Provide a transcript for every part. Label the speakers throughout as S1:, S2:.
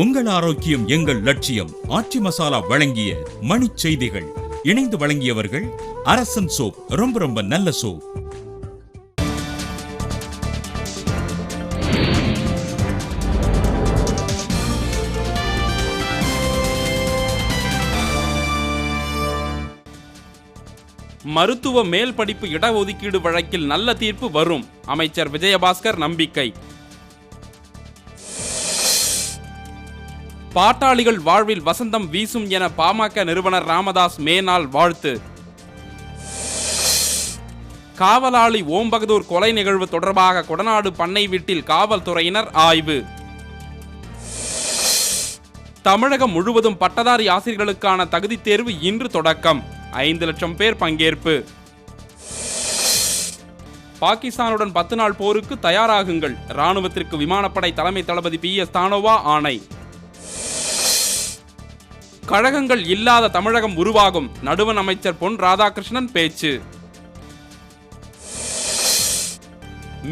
S1: உங்கள் ஆரோக்கியம் எங்கள் லட்சியம். ஆச்சி மசாலா வழங்கிய மணிச் செய்திகள். இணைந்து வழங்கியவர்கள் அரசன் சோப். ரொம்ப ரொம்ப நல்ல சோப்.
S2: மருத்துவ மேல் படிப்பு இடஒதுக்கீடு வழக்கில் நல்ல தீர்ப்பு வரும். அமைச்சர் விஜயபாஸ்கர் நம்பிக்கை. பாட்டாளிகள் வாழ்வில் வசந்தம் வீசும் என பாமக நிறுவனர் ராமதாஸ் மேனாள் வாழ்த்து. காவலாளி ஓம் பகதூர் கொலை நிகழ்வு தொடர்பாக கொடநாடு பண்ணை வீட்டில் காவல்துறையினர் ஆய்வு. தமிழகம் முழுவதும் பட்டதாரி ஆசிரியர்களுக்கான தகுதி தேர்வு இன்று தொடக்கம். 5 லட்சம் பேர் பங்கேற்பு. பாகிஸ்தானுடன் 10 நாள் போருக்கு தயாராகுங்கள். ராணுவத்திற்கு விமானப்படை தலைமை தளபதி PS தானோவா ஆணை. கழகங்கள் இல்லாத தமிழகம் உருவாகும். நடுவண் அமைச்சர் பொன் ராதாகிருஷ்ணன் பேச்சு.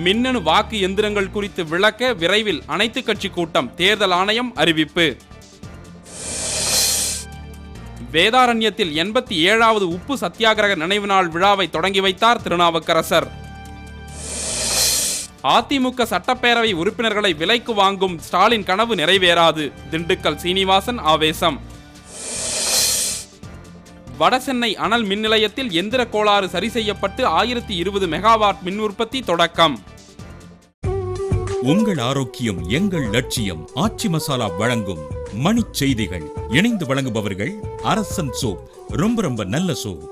S2: மின்னணு வாக்கு எந்திரங்கள் குறித்து விளக்க விரைவில் அனைத்து கட்சி கூட்டம். தேர்தல் ஆணையம் அறிவிப்பு. வேதாரண்யத்தில் 87வது உப்பு சத்தியாகிரக நினைவு நாள் விழாவை தொடங்கி வைத்தார் திருநாவுக்கரசர். அதிமுக சட்டப்பேரவை உறுப்பினர்களை விலைக்கு வாங்கும் ஸ்டாலின் கனவு நிறைவேறாது. திண்டுக்கல் சீனிவாசன் ஆவேசம். வடசென்னை அனல் மின் நிலையத்தில் எந்திர கோளாறு சரி செய்யப்பட்டு 1020 மெகாவாட் மின் உற்பத்தி தொடக்கம்.
S1: உங்கள் ஆரோக்கியம் எங்கள் லட்சியம். ஆச்சி மசாலா வழங்கும் மணிச் செய்திகள். இணைந்து வழங்குபவர்கள் அரசன் சோப். ரொம்ப ரொம்ப நல்ல சோப்.